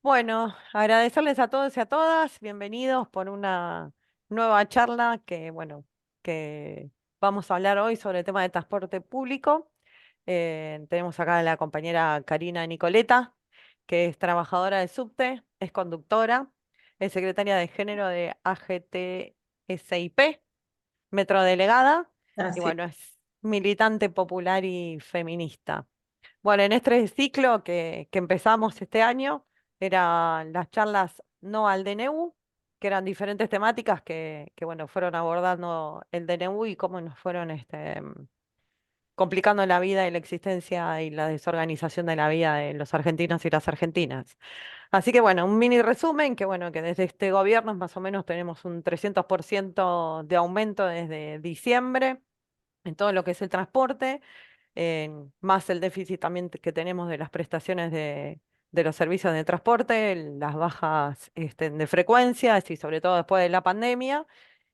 Bueno, agradecerles a todos y a todas, bienvenidos por una nueva charla que vamos a hablar hoy sobre el tema de transporte público. Tenemos acá a la compañera Karina Nicoleta, que es trabajadora del subte, es conductora, es secretaria de género de AGTSIP, metrodelegada, y Así. bueno, es militante popular y feminista. Bueno, en este ciclo que empezamos este año, eran las charlas No al DNU, que eran diferentes temáticas bueno, fueron abordando el DNU y cómo nos fueron complicando la vida y la existencia y la desorganización de la vida de los argentinos y las argentinas. Así que bueno, un mini resumen, que bueno, que desde este gobierno más o menos tenemos un 300% de aumento desde diciembre en todo lo que es el transporte, más el déficit también que tenemos de las prestaciones de los servicios de transporte, las bajas de frecuencias y sobre todo después de la pandemia.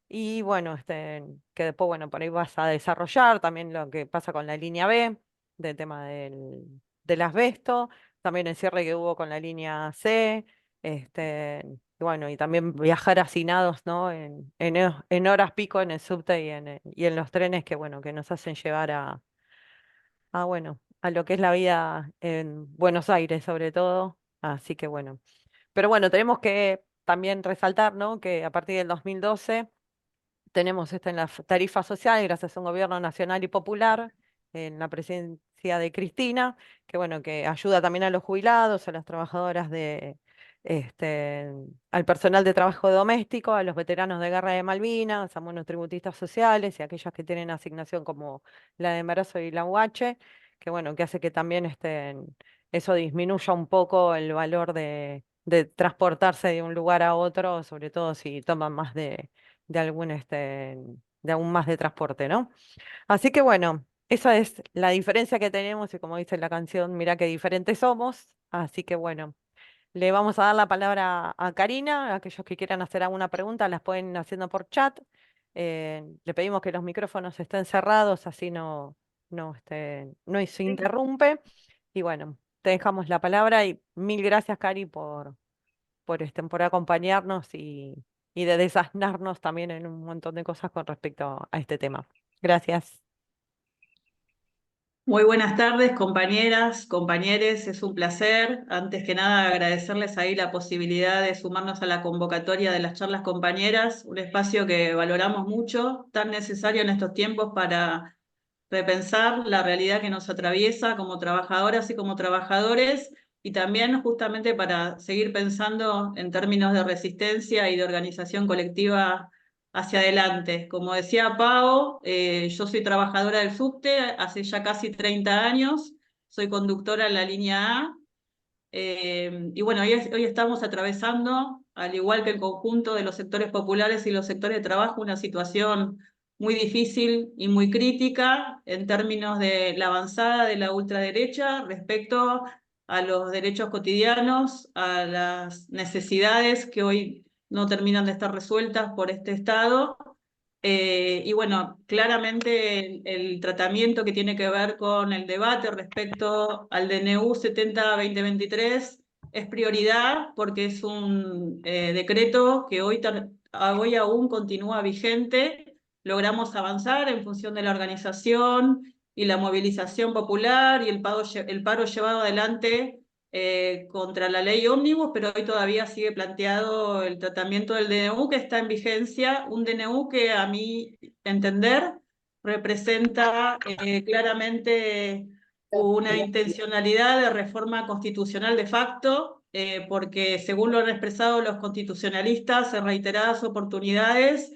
Y bueno, que después, bueno, por ahí vas a desarrollar también lo que pasa con la línea B, del tema del asbesto, también el cierre que hubo con la línea C, y bueno, y también viajar hacinados, ¿no? En horas pico en el subte y en los trenes que, bueno, que nos hacen llevar bueno, a lo que es la vida en Buenos Aires, sobre todo. Así que bueno. Pero bueno, tenemos que también resaltar, ¿no? Que a partir del 2012 tenemos en la tarifa social, gracias a un gobierno nacional y popular, en la presidencia de Cristina, que bueno, que ayuda también a los jubilados, a las trabajadoras este, al personal de trabajo doméstico, a los veteranos de guerra de Malvinas, a monotributistas sociales y a aquellas que tienen asignación como la de embarazo y la UH, que bueno, que hace que también eso disminuya un poco el valor de transportarse de un lugar a otro, sobre todo si toman más de de aún más de transporte, ¿no? Así que bueno, esa es la diferencia que tenemos y como dice la canción, mira qué diferentes somos. Así que bueno, le vamos a dar la palabra a Karina. Aquellos que quieran hacer alguna pregunta las pueden ir haciendo por chat. Le pedimos que los micrófonos estén cerrados, así no se interrumpe. Y bueno, te dejamos la palabra y mil gracias, Cari, por acompañarnos y de desasnarnos también en un montón de cosas con respecto a este tema. Gracias. Muy buenas tardes, compañeras, compañeres, es un placer. Antes que nada, agradecerles ahí la posibilidad de sumarnos a la convocatoria de las charlas compañeras, un espacio que valoramos mucho, tan necesario en estos tiempos para repensar la realidad que nos atraviesa como trabajadoras y como trabajadores, y también justamente para seguir pensando en términos de resistencia y de organización colectiva hacia adelante. Como decía Pau, yo soy trabajadora del subte hace ya casi 30 años, soy conductora en la línea A, y bueno, hoy estamos atravesando, al igual que el conjunto de los sectores populares y los sectores de trabajo, una situación muy difícil y muy crítica en términos de la avanzada de la ultraderecha respecto a los derechos cotidianos, a las necesidades que hoy no terminan de estar resueltas por este Estado. Y bueno, claramente el tratamiento que tiene que ver con el debate respecto al DNU 70-2023 es prioridad porque es un decreto que hoy aún continúa vigente. Logramos avanzar en función de la organización y la movilización popular y el paro llevado adelante contra la ley ómnibus, pero hoy todavía sigue planteado el tratamiento del DNU que está en vigencia, un DNU que a mi entender representa claramente una intencionalidad de reforma constitucional de facto, porque según lo han expresado los constitucionalistas en reiteradas oportunidades,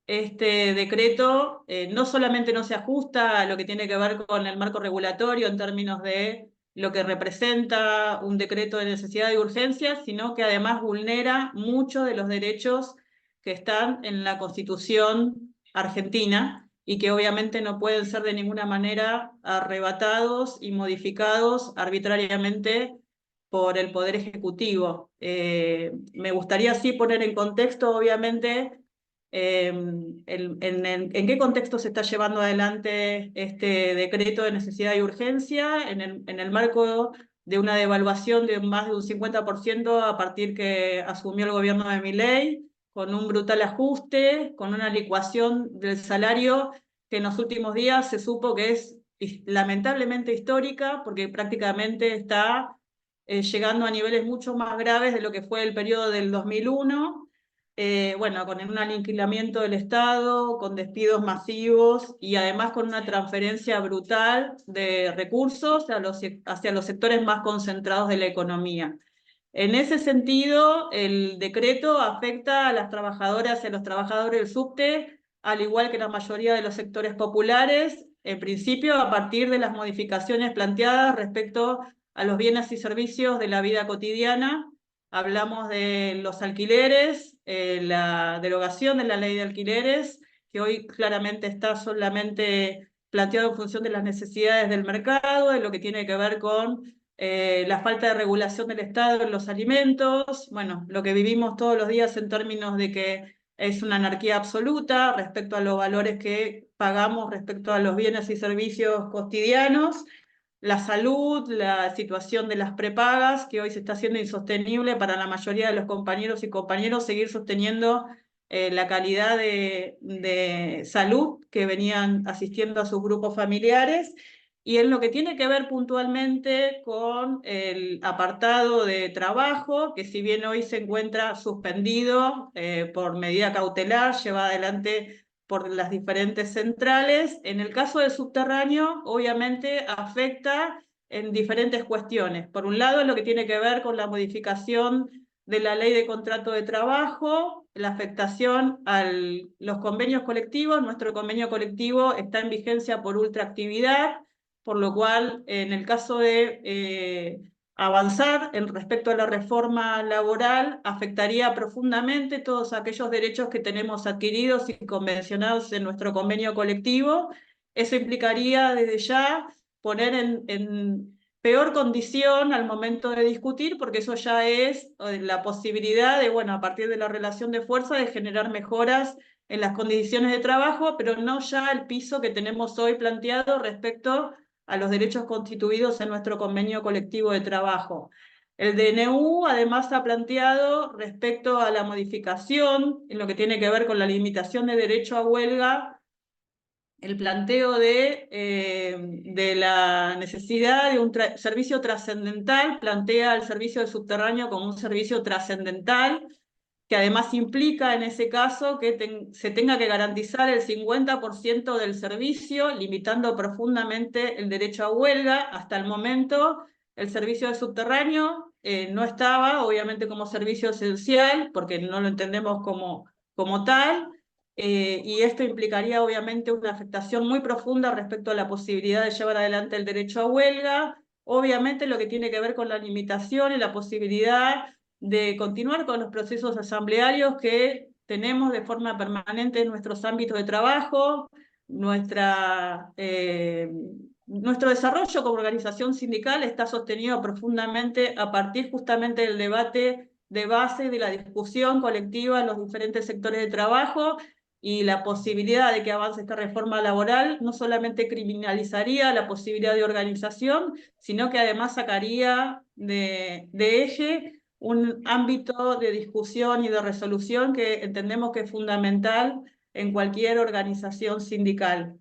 este decreto no solamente no se ajusta a lo que tiene que ver con el marco regulatorio en términos de lo que representa un decreto de necesidad y urgencia, sino que además vulnera muchos de los derechos que están en la Constitución argentina y que obviamente no pueden ser de ninguna manera arrebatados y modificados arbitrariamente por el Poder Ejecutivo. Me gustaría así poner en contexto, obviamente, en qué contexto se está llevando adelante este decreto de necesidad y urgencia, en el marco de una devaluación de más de un 50% a partir que asumió el gobierno de Milei, con un brutal ajuste, con una licuación del salario que en los últimos días se supo que es lamentablemente histórica, porque prácticamente está llegando a niveles mucho más graves de lo que fue el periodo del 2001, bueno, con un aniquilamiento del Estado, con despidos masivos y además con una transferencia brutal de recursos hacia los sectores más concentrados de la economía. En ese sentido, el decreto afecta a las trabajadoras y a los trabajadores del subte, al igual que la mayoría de los sectores populares, en principio a partir de las modificaciones planteadas respecto a los bienes y servicios de la vida cotidiana. Hablamos de los alquileres, la derogación de la ley de alquileres, que hoy claramente está solamente planteado en función de las necesidades del mercado, de lo que tiene que ver con la falta de regulación del Estado en los alimentos, bueno, lo que vivimos todos los días en términos de que es una anarquía absoluta respecto a los valores que pagamos respecto a los bienes y servicios cotidianos, la salud, la situación de las prepagas, que hoy se está haciendo insostenible para la mayoría de los compañeros y compañeros seguir sosteniendo la calidad de salud que venían asistiendo a sus grupos familiares. Y en lo que tiene que ver puntualmente con el apartado de trabajo, que si bien hoy se encuentra suspendido por medida cautelar llevada adelante por las diferentes centrales, en el caso del subterráneo, obviamente afecta en diferentes cuestiones. Por un lado, lo que tiene que ver con la modificación de la ley de contrato de trabajo, la afectación a los convenios colectivos. Nuestro convenio colectivo está en vigencia por ultraactividad, por lo cual, en el caso de avanzar en respecto a la reforma laboral, afectaría profundamente todos aquellos derechos que tenemos adquiridos y convencionados en nuestro convenio colectivo. Eso implicaría desde ya poner en peor condición al momento de discutir, porque eso ya es la posibilidad de, bueno, a partir de la relación de fuerza, de generar mejoras en las condiciones de trabajo, pero no ya el piso que tenemos hoy planteado respecto a los derechos constituidos en nuestro convenio colectivo de trabajo. El DNU además ha planteado respecto a la modificación en lo que tiene que ver con la limitación de derecho a huelga, el planteo de la necesidad de un servicio trascendental, plantea el servicio de subterráneo como un servicio trascendental, que además implica en ese caso que se tenga que garantizar el 50% del servicio, limitando profundamente el derecho a huelga. Hasta el momento, el servicio de subterráneo no estaba, obviamente, como servicio esencial, porque no lo entendemos como tal, y esto implicaría, obviamente, una afectación muy profunda respecto a la posibilidad de llevar adelante el derecho a huelga. Obviamente, lo que tiene que ver con la limitación y la posibilidad de continuar con los procesos asamblearios que tenemos de forma permanente en nuestros ámbitos de trabajo, nuestro desarrollo como organización sindical está sostenido profundamente a partir justamente del debate de base, de la discusión colectiva en los diferentes sectores de trabajo, y la posibilidad de que avance esta reforma laboral no solamente criminalizaría la posibilidad de organización, sino que además sacaría de eje un ámbito de discusión y de resolución que entendemos que es fundamental en cualquier organización sindical.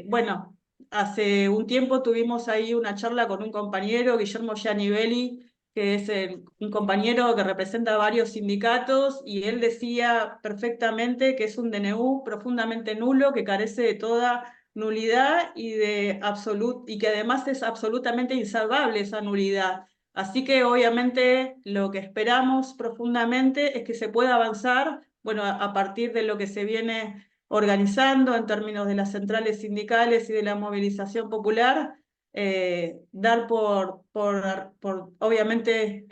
Bueno, hace un tiempo tuvimos ahí una charla con un compañero, Guillermo Gianivelli, que es un compañero que representa varios sindicatos, y él decía perfectamente que es un DNU profundamente nulo, que carece de toda nulidad y que además es absolutamente insalvable esa nulidad. Así que obviamente lo que esperamos profundamente es que se pueda avanzar, bueno, a partir de lo que se viene organizando en términos de las centrales sindicales y de la movilización popular, dar obviamente,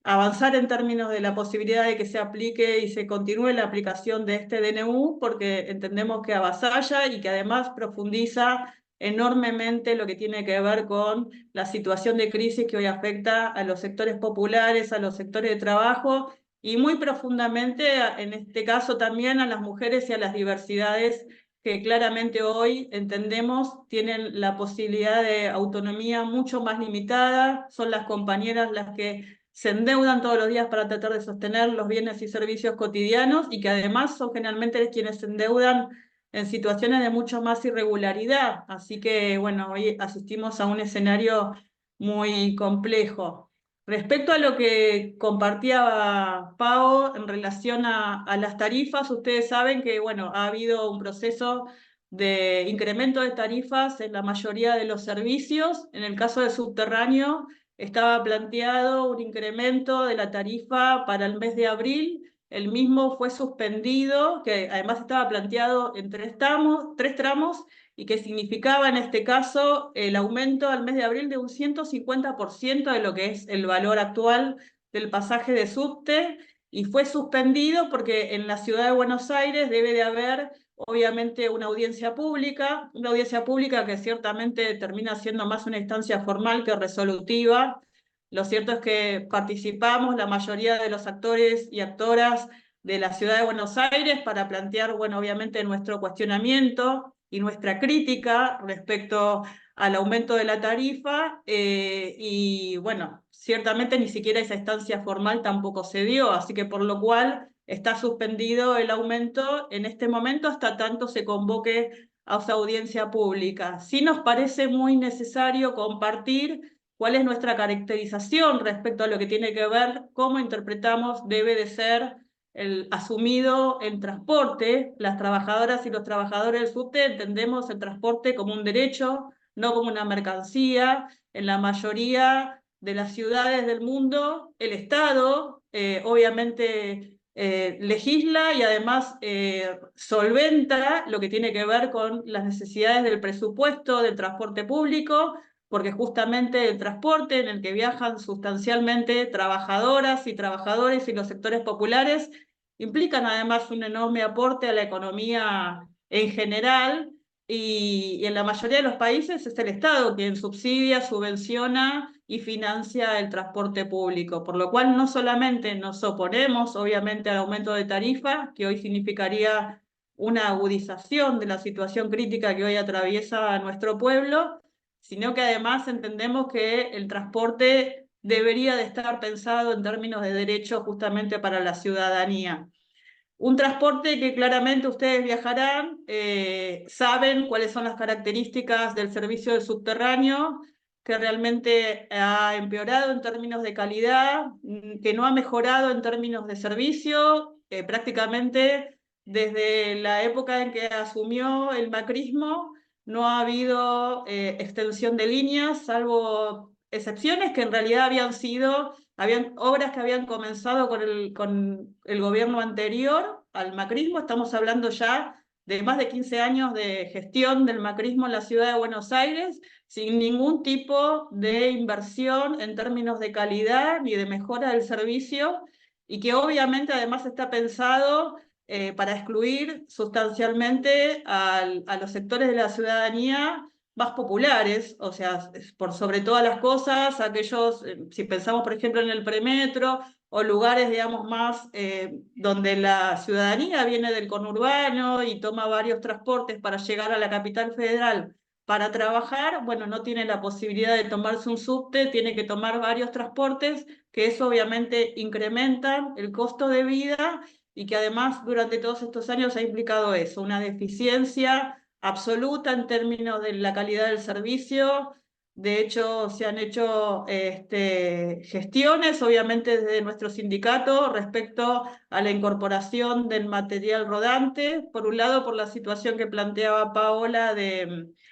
avanzar en términos de la posibilidad de que se aplique y se continúe la aplicación de este DNU, porque entendemos que avasalla y que además profundiza enormemente lo que tiene que ver con la situación de crisis que hoy afecta a los sectores populares, a los sectores de trabajo, y muy profundamente, en este caso también, a las mujeres y a las diversidades que claramente hoy entendemos tienen la posibilidad de autonomía mucho más limitada, son las compañeras las que se endeudan todos los días para tratar de sostener los bienes y servicios cotidianos y que además son generalmente quienes se endeudan en situaciones de mucho más irregularidad. Así que, bueno, hoy asistimos a un escenario muy complejo. Respecto a lo que compartía Pau en relación a las tarifas, ustedes saben que, bueno, ha habido un proceso de incremento de tarifas en la mayoría de los servicios. En el caso del subterráneo, estaba planteado un incremento de la tarifa para el mes de abril. El mismo fue suspendido, que además estaba planteado en tres tramos y que significaba en este caso el aumento al mes de abril de un 150% de lo que es el valor actual del pasaje de subte, y fue suspendido porque en la ciudad de Buenos Aires debe de haber obviamente una audiencia pública que ciertamente termina siendo más una instancia formal que resolutiva. Lo cierto es que participamos la mayoría de los actores y actoras de la ciudad de Buenos Aires para plantear, bueno, obviamente nuestro cuestionamiento y nuestra crítica respecto al aumento de la tarifa, y bueno, ciertamente ni siquiera esa instancia formal tampoco se dio, así que por lo cual está suspendido el aumento en este momento hasta tanto se convoque a esa audiencia pública. Sí nos parece muy necesario compartir cuál es nuestra caracterización respecto a lo que tiene que ver cómo interpretamos debe de ser el asumido el transporte. Las trabajadoras y los trabajadores del subte entendemos el transporte como un derecho, no como una mercancía. En la mayoría de las ciudades del mundo, el Estado obviamente legisla y además solventa lo que tiene que ver con las necesidades del presupuesto del transporte público, porque justamente el transporte en el que viajan sustancialmente trabajadoras y trabajadores y los sectores populares implican además un enorme aporte a la economía en general, y en la mayoría de los países es el Estado quien subsidia, subvenciona y financia el transporte público, por lo cual no solamente nos oponemos obviamente al aumento de tarifa, que hoy significaría una agudización de la situación crítica que hoy atraviesa nuestro pueblo, sino que además entendemos que el transporte debería de estar pensado en términos de derecho justamente para la ciudadanía. Un transporte que claramente ustedes viajarán, saben cuáles son las características del servicio del subterráneo, que realmente ha empeorado en términos de calidad, que no ha mejorado en términos de servicio, prácticamente desde la época en que asumió el macrismo no ha habido extensión de líneas, salvo excepciones que en realidad habían obras que habían comenzado con el gobierno anterior al macrismo. Estamos hablando ya de más de 15 años de gestión del macrismo en la ciudad de Buenos Aires, sin ningún tipo de inversión en términos de calidad ni de mejora del servicio, y que obviamente además está pensado para excluir sustancialmente a los sectores de la ciudadanía más populares, o sea, por sobre todas las cosas, aquellos, si pensamos por ejemplo en el premetro, o lugares, digamos, más donde la ciudadanía viene del conurbano y toma varios transportes para llegar a la capital federal para trabajar, bueno, no tiene la posibilidad de tomarse un subte, tiene que tomar varios transportes, que eso obviamente incrementan el costo de vida y que además durante todos estos años ha implicado eso, una deficiencia absoluta en términos de la calidad del servicio. De hecho, se han hecho gestiones, obviamente desde nuestro sindicato, respecto a la incorporación del material rodante, por un lado por la situación que planteaba Paola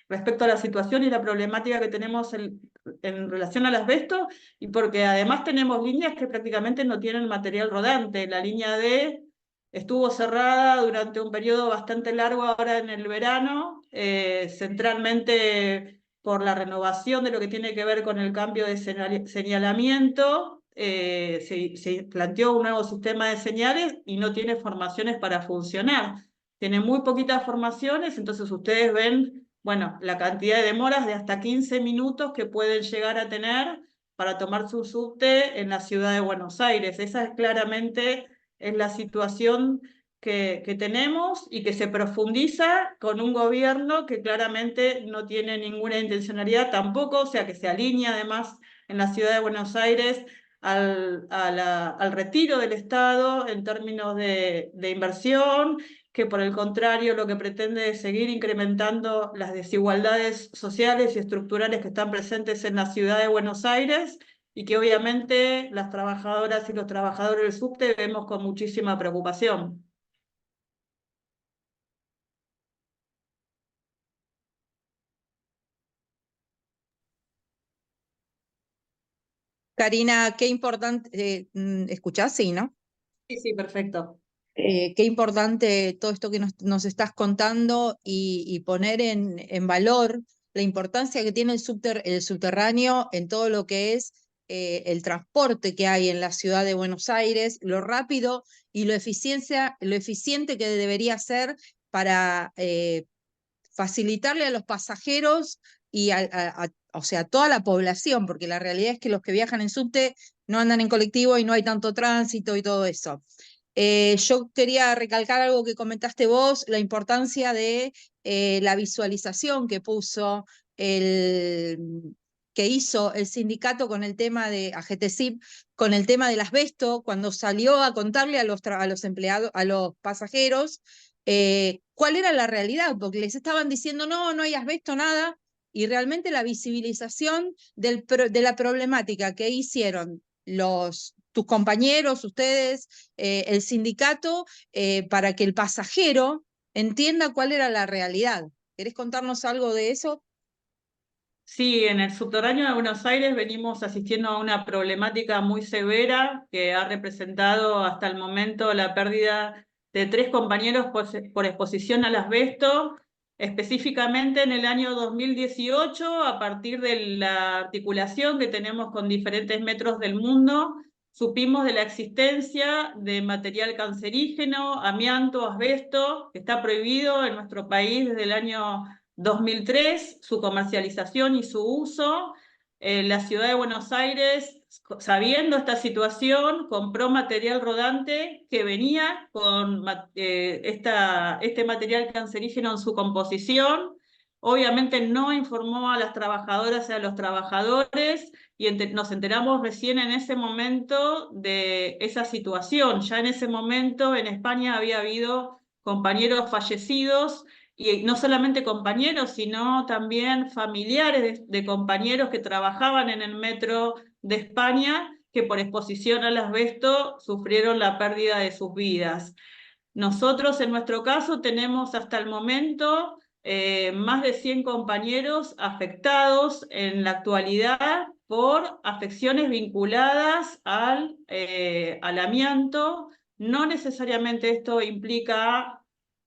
respecto a la situación y la problemática que tenemos en relación al asbesto, y porque además tenemos líneas que prácticamente no tienen material rodante. La línea D estuvo cerrada durante un periodo bastante largo ahora en el verano, centralmente por la renovación de lo que tiene que ver con el cambio de señalamiento. Se planteó un nuevo sistema de señales y no tiene formaciones para funcionar. Tiene muy poquitas formaciones, entonces ustedes ven, bueno, la cantidad de demoras de hasta 15 minutos que pueden llegar a tener para tomar su subte en la ciudad de Buenos Aires. Esa es claramente la situación que tenemos y que se profundiza con un gobierno que claramente no tiene ninguna intencionalidad tampoco, o sea, que se alinea además en la ciudad de Buenos Aires al retiro del Estado en términos de inversión, que por el contrario lo que pretende es seguir incrementando las desigualdades sociales y estructurales que están presentes en la ciudad de Buenos Aires y que obviamente las trabajadoras y los trabajadores del subte vemos con muchísima preocupación. Karina, qué importante, ¿escuchás? Sí, ¿no? Sí, sí, perfecto. Qué importante todo esto que nos estás contando y poner en valor la importancia que tiene el subterráneo en todo lo que es el transporte que hay en la ciudad de Buenos Aires, lo rápido y lo eficiente que debería ser para facilitarle a los pasajeros y o sea, a toda la población, porque la realidad es que los que viajan en subte no andan en colectivo y no hay tanto tránsito y todo eso. Yo quería recalcar algo que comentaste vos, la importancia de la visualización que puso que hizo el sindicato con el tema de AGTCIP, con el tema del asbesto, cuando salió a contarle a los empleados, a los pasajeros, cuál era la realidad, porque les estaban diciendo no, no hay asbesto, nada, y realmente la visibilización de la problemática que hicieron tus compañeros, ustedes, el sindicato, para que el pasajero entienda cuál era la realidad. ¿Querés contarnos algo de eso? Sí, en el subterráneo de Buenos Aires venimos asistiendo a una problemática muy severa que ha representado hasta el momento la pérdida de 3 compañeros por exposición al asbesto, específicamente en el año 2018, a partir de la articulación que tenemos con diferentes metros del mundo, supimos de la existencia de material cancerígeno, amianto, asbesto, que está prohibido en nuestro país desde el año 2003, su comercialización y su uso. La ciudad de Buenos Aires, sabiendo esta situación, compró material rodante que venía con este material cancerígeno en su composición. Obviamente no informó a las trabajadoras y a los trabajadores y nos enteramos recién en ese momento de esa situación. Ya en ese momento en España había habido compañeros fallecidos y no solamente compañeros, sino también familiares de compañeros que trabajaban en el metro de España, que por exposición al asbesto sufrieron la pérdida de sus vidas. Nosotros, en nuestro caso, tenemos hasta el momento más de 100 compañeros afectados en la actualidad por afecciones vinculadas al amianto. No necesariamente esto implica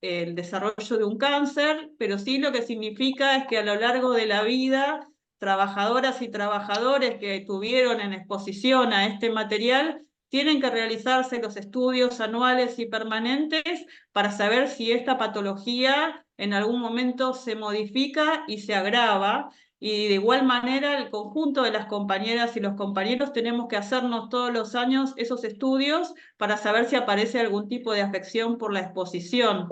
el desarrollo de un cáncer, pero sí lo que significa es que a lo largo de la vida, trabajadoras y trabajadores que tuvieron en exposición a este material tienen que realizarse los estudios anuales y permanentes para saber si esta patología en algún momento se modifica y se agrava. Y de igual manera, el conjunto de las compañeras y los compañeros tenemos que hacernos todos los años esos estudios para saber si aparece algún tipo de afección por la exposición.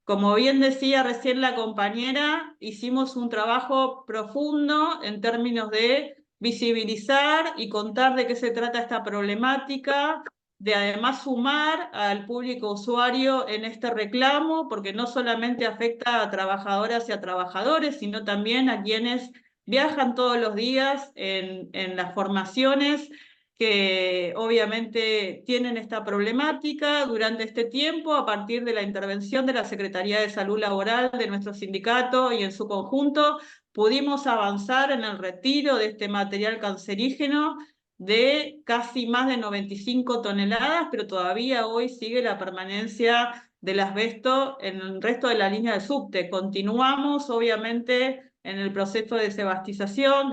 Como bien decía recién la compañera, hicimos un trabajo profundo en términos de visibilizar y contar de qué se trata esta problemática, de además sumar al público usuario en este reclamo, porque no solamente afecta a trabajadoras y a trabajadores, sino también a quienes viajan todos los días en las formaciones que obviamente tienen esta problemática durante este tiempo a partir de la intervención de la Secretaría de Salud Laboral de nuestro sindicato y en su conjunto pudimos avanzar en el retiro de este material cancerígeno de casi más de 95 toneladas, pero todavía hoy sigue la permanencia del asbesto en el resto de la línea de subte. Continuamos, obviamente, en el proceso de desabatización,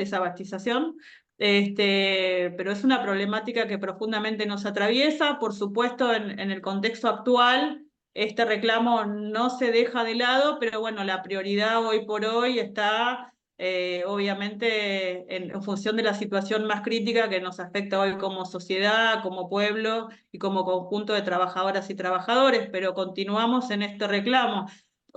pero es una problemática que profundamente nos atraviesa. Por supuesto, en el contexto actual, este reclamo no se deja de lado, pero bueno, la prioridad hoy por hoy está obviamente en función de la situación más crítica que nos afecta hoy como sociedad, como pueblo y como conjunto de trabajadoras y trabajadores, pero continuamos en este reclamo.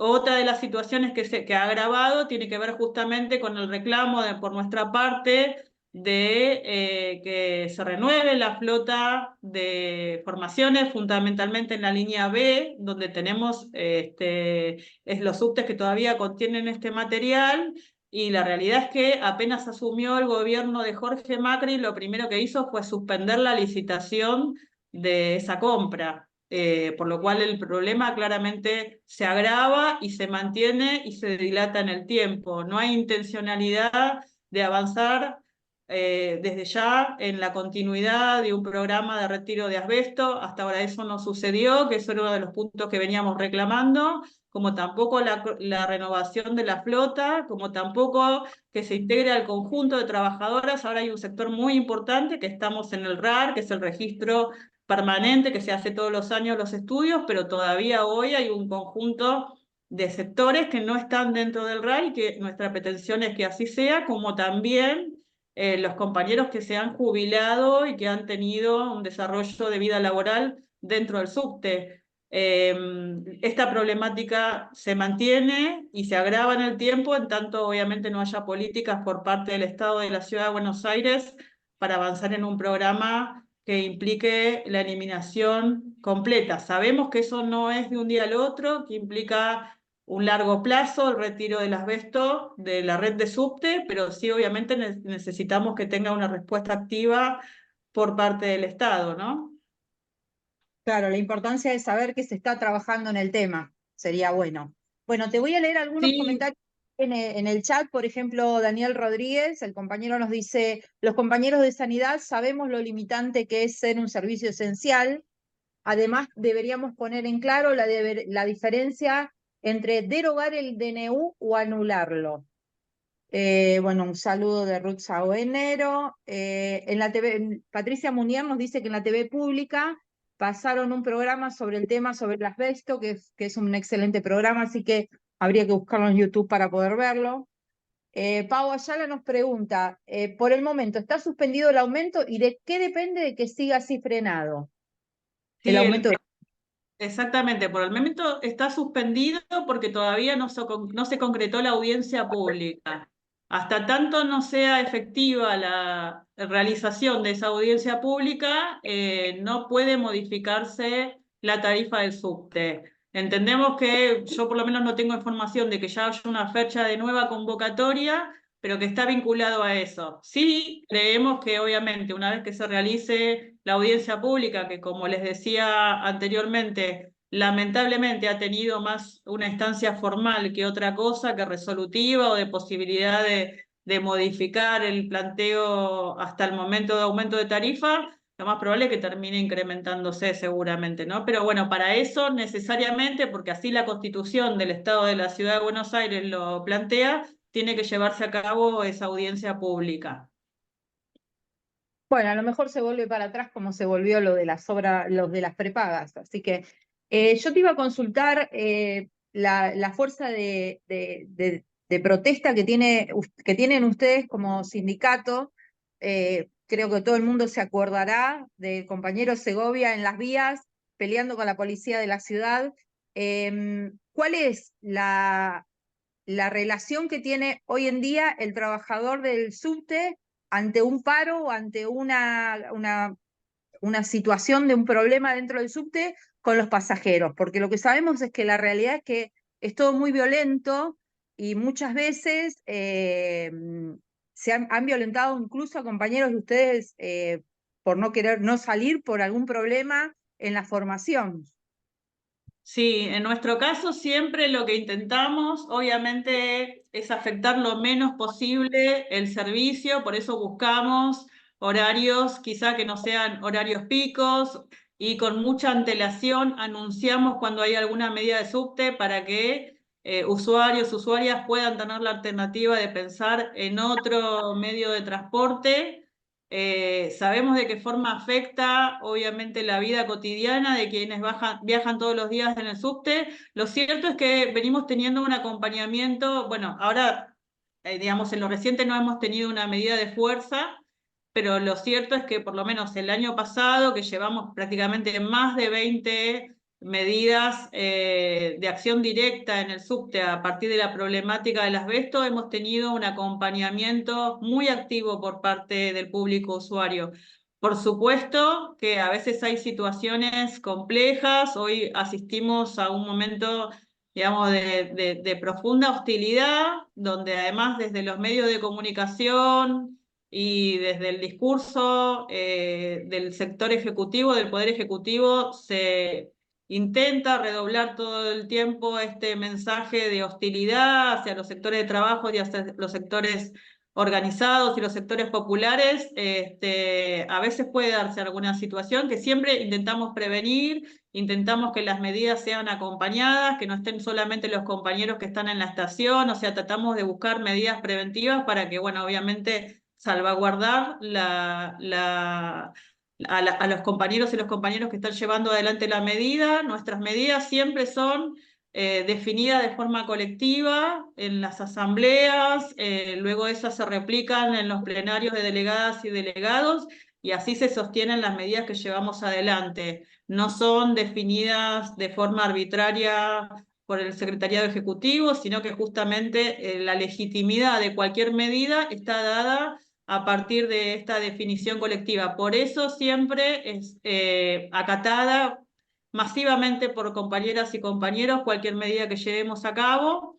Otra de las situaciones que ha agravado tiene que ver justamente con el reclamo por nuestra parte de que se renueve la flota de formaciones, fundamentalmente en la línea B, donde tenemos los subtes que todavía contienen este material, y la realidad es que apenas asumió el gobierno de Jorge Macri, lo primero que hizo fue suspender la licitación de esa compra. Por lo cual el problema claramente se agrava y se mantiene y se dilata en el tiempo. No hay intencionalidad de avanzar desde ya en la continuidad de un programa de retiro de asbesto. Hasta ahora eso no sucedió, que eso era uno de los puntos que veníamos reclamando, como tampoco la renovación de la flota, como tampoco que se integre al conjunto de trabajadoras. Ahora hay un sector muy importante que estamos en el RAR, que es el registro permanente, que se hace todos los años los estudios, pero todavía hoy hay un conjunto de sectores que no están dentro del RAR y que nuestra pretensión es que así sea, como también los compañeros que se han jubilado y que han tenido un desarrollo de vida laboral dentro del subte. Esta problemática se mantiene y se agrava en el tiempo, en tanto obviamente no haya políticas por parte del Estado de la Ciudad de Buenos Aires para avanzar en un programa que implique la eliminación completa. Sabemos que eso no es de un día al otro, que implica un largo plazo el retiro del asbesto de la red de subte, pero sí obviamente necesitamos que tenga una respuesta activa por parte del Estado, ¿no? Claro, la importancia de saber que se está trabajando en el tema sería bueno. Bueno, te voy a leer algunos Sí, comentarios en el chat. Por ejemplo, Daniel Rodríguez, el compañero nos dice, los compañeros de sanidad sabemos lo limitante que es ser un servicio esencial. Además, deberíamos poner en claro la diferencia entre derogar el DNU o anularlo. Bueno, un saludo de Ruth Saoenero. En la TV, Patricia Munier nos dice que en la TV pública pasaron un programa sobre el tema, sobre el asbesto, que es un excelente programa, así que habría que buscarlo en YouTube para poder verlo. Pau Ayala nos pregunta, por el momento, ¿está suspendido el aumento y de qué depende de que siga así frenado? El sí, aumento de... exactamente. Por el momento está suspendido porque todavía no se concretó la audiencia pública. Hasta tanto no sea efectiva la realización de esa audiencia pública, no puede modificarse la tarifa del subte. Entendemos que yo por lo menos no tengo información de que ya haya una fecha de nueva convocatoria, pero que está vinculado a eso. Sí, creemos que obviamente una vez que se realice la audiencia pública, que como les decía anteriormente, lamentablemente ha tenido más una instancia formal que otra cosa, que resolutiva o de posibilidad de modificar el planteo hasta el momento de aumento de tarifa, lo más probable es que termine incrementándose seguramente, ¿no? Pero bueno, para eso necesariamente, porque así la Constitución del Estado de la Ciudad de Buenos Aires lo plantea, tiene que llevarse a cabo esa audiencia pública. Bueno, a lo mejor se vuelve para atrás como se volvió lo de las obras, los de las prepagas. Así que yo te iba a consultar la fuerza de protesta que tienen ustedes como sindicato. Creo que todo el mundo se acordará del compañero Segovia en las vías peleando con la policía de la ciudad. ¿Cuál es la relación que tiene hoy en día el trabajador del subte ante un paro o ante una situación de un problema dentro del subte con los pasajeros? Porque lo que sabemos es que la realidad es que es todo muy violento y muchas veces han violentado incluso a compañeros de ustedes por no querer no salir por algún problema en la formación. Sí, en nuestro caso siempre lo que intentamos, obviamente, es afectar lo menos posible el servicio, por eso buscamos horarios, quizá que no sean horarios picos, y con mucha antelación anunciamos cuando hay alguna medida de subte para que usuarios, usuarias puedan tener la alternativa de pensar en otro medio de transporte. Sabemos de qué forma afecta, obviamente, la vida cotidiana de quienes viajan todos los días en el subte. Lo cierto es que venimos teniendo un acompañamiento, bueno, ahora digamos, en lo reciente no hemos tenido una medida de fuerza, pero lo cierto es que por lo menos el año pasado, que llevamos prácticamente más de 20 medidas de acción directa en el subte a partir de la problemática del asbesto, hemos tenido un acompañamiento muy activo por parte del público usuario. Por supuesto que a veces hay situaciones complejas. Hoy asistimos a un momento, digamos, de profunda hostilidad, donde además desde los medios de comunicación y desde el discurso del sector ejecutivo, del Poder Ejecutivo, se intenta redoblar todo el tiempo este mensaje de hostilidad hacia los sectores de trabajo y hacia los sectores organizados y los sectores populares. A veces puede darse alguna situación que siempre intentamos prevenir, intentamos que las medidas sean acompañadas, que no estén solamente los compañeros que están en la estación, o sea, tratamos de buscar medidas preventivas para que, bueno, obviamente salvaguardar a los compañeros y los compañeros que están llevando adelante la medida. Nuestras medidas siempre son definidas de forma colectiva en las asambleas, luego esas se replican en los plenarios de delegadas y delegados, y así se sostienen las medidas que llevamos adelante. No son definidas de forma arbitraria por el Secretariado Ejecutivo, sino que justamente la legitimidad de cualquier medida está dada a partir de esta definición colectiva. Por eso siempre es acatada masivamente por compañeras y compañeros cualquier medida que llevemos a cabo.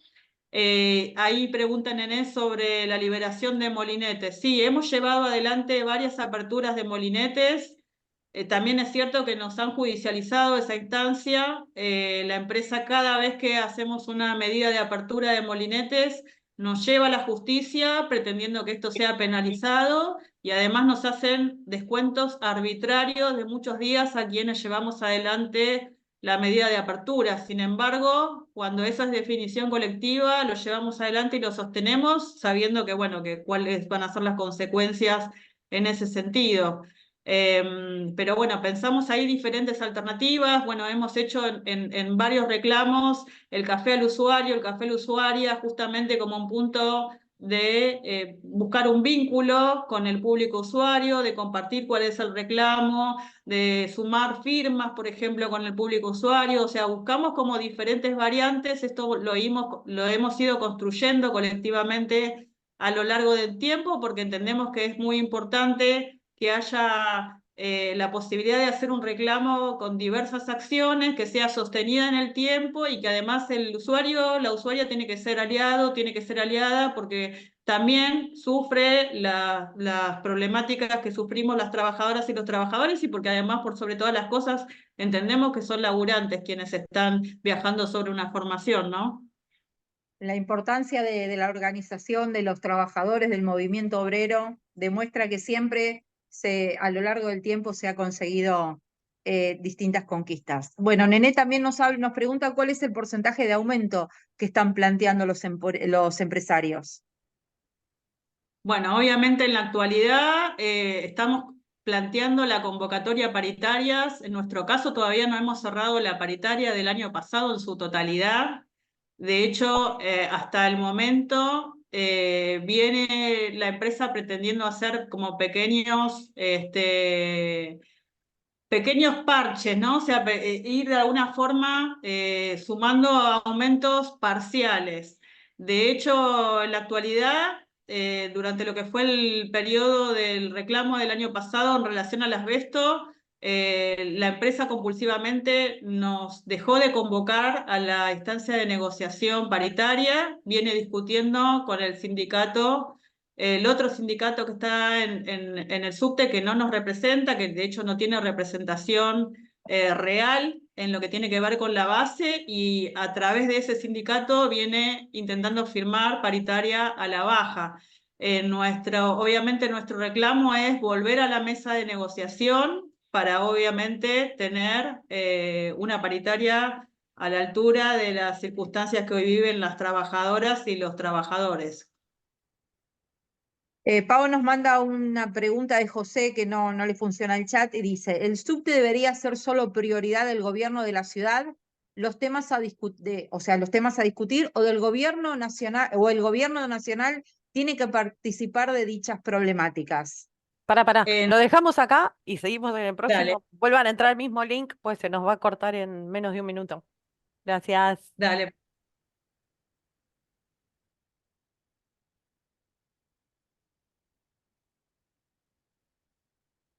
Ahí preguntan Enes sobre la liberación de molinetes. Sí, hemos llevado adelante varias aperturas de molinetes. También es cierto que nos han judicializado esa instancia. La empresa, cada vez que hacemos una medida de apertura de molinetes, nos lleva a la justicia pretendiendo que esto sea penalizado, y además nos hacen descuentos arbitrarios de muchos días a quienes llevamos adelante la medida de apertura. Sin embargo, cuando esa es definición colectiva, lo llevamos adelante y lo sostenemos sabiendo que, bueno, que cuáles van a ser las consecuencias en ese sentido. Pero bueno, pensamos ahí diferentes alternativas. Bueno, hemos hecho en varios reclamos el café al usuario, el café a la usuaria, justamente como un punto de buscar un vínculo con el público usuario, de compartir cuál es el reclamo, de sumar firmas, por ejemplo, con el público usuario. O sea, buscamos como diferentes variantes. Esto lo hemos ido construyendo colectivamente a lo largo del tiempo, porque entendemos que es muy importante que haya la posibilidad de hacer un reclamo con diversas acciones, que sea sostenida en el tiempo, y que además el usuario, la usuaria tiene que ser aliado, tiene que ser aliada, porque también sufre las problemáticas que sufrimos las trabajadoras y los trabajadores, y porque además, por sobre todas las cosas, entendemos que son laburantes quienes están viajando sobre una formación, ¿no? La importancia de la organización de los trabajadores del movimiento obrero demuestra que siempre a lo largo del tiempo se ha conseguido distintas conquistas. Bueno, Nené también nos pregunta cuál es el porcentaje de aumento que están planteando los empresarios. Bueno, obviamente en la actualidad estamos planteando la convocatoria paritarias. En nuestro caso todavía no hemos cerrado la paritaria del año pasado en su totalidad. De hecho, hasta el momento viene la empresa pretendiendo hacer como pequeños parches, ¿no? O sea, ir de alguna forma sumando aumentos parciales. De hecho, en la actualidad, durante lo que fue el periodo del reclamo del año pasado en relación al asbesto, la empresa compulsivamente nos dejó de convocar a la instancia de negociación paritaria, viene discutiendo con el sindicato, el otro sindicato que está en el subte, que no nos representa, que de hecho no tiene representación real en lo que tiene que ver con la base, y a través de ese sindicato viene intentando firmar paritaria a la baja. Obviamente nuestro reclamo es volver a la mesa de negociación para obviamente tener una paritaria a la altura de las circunstancias que hoy viven las trabajadoras y los trabajadores. Pau nos manda una pregunta de José que no le funciona el chat y dice: ¿el subte debería ser solo prioridad del gobierno de la ciudad los temas a discutir, o sea, los temas a discutir, o del gobierno nacional, o el gobierno nacional tiene que participar de dichas problemáticas. Pará, Eh, lo dejamos acá y seguimos en el dale, próximo. Vuelvan a entrar al mismo link, pues se nos va a cortar en menos de un minuto. Gracias. dale.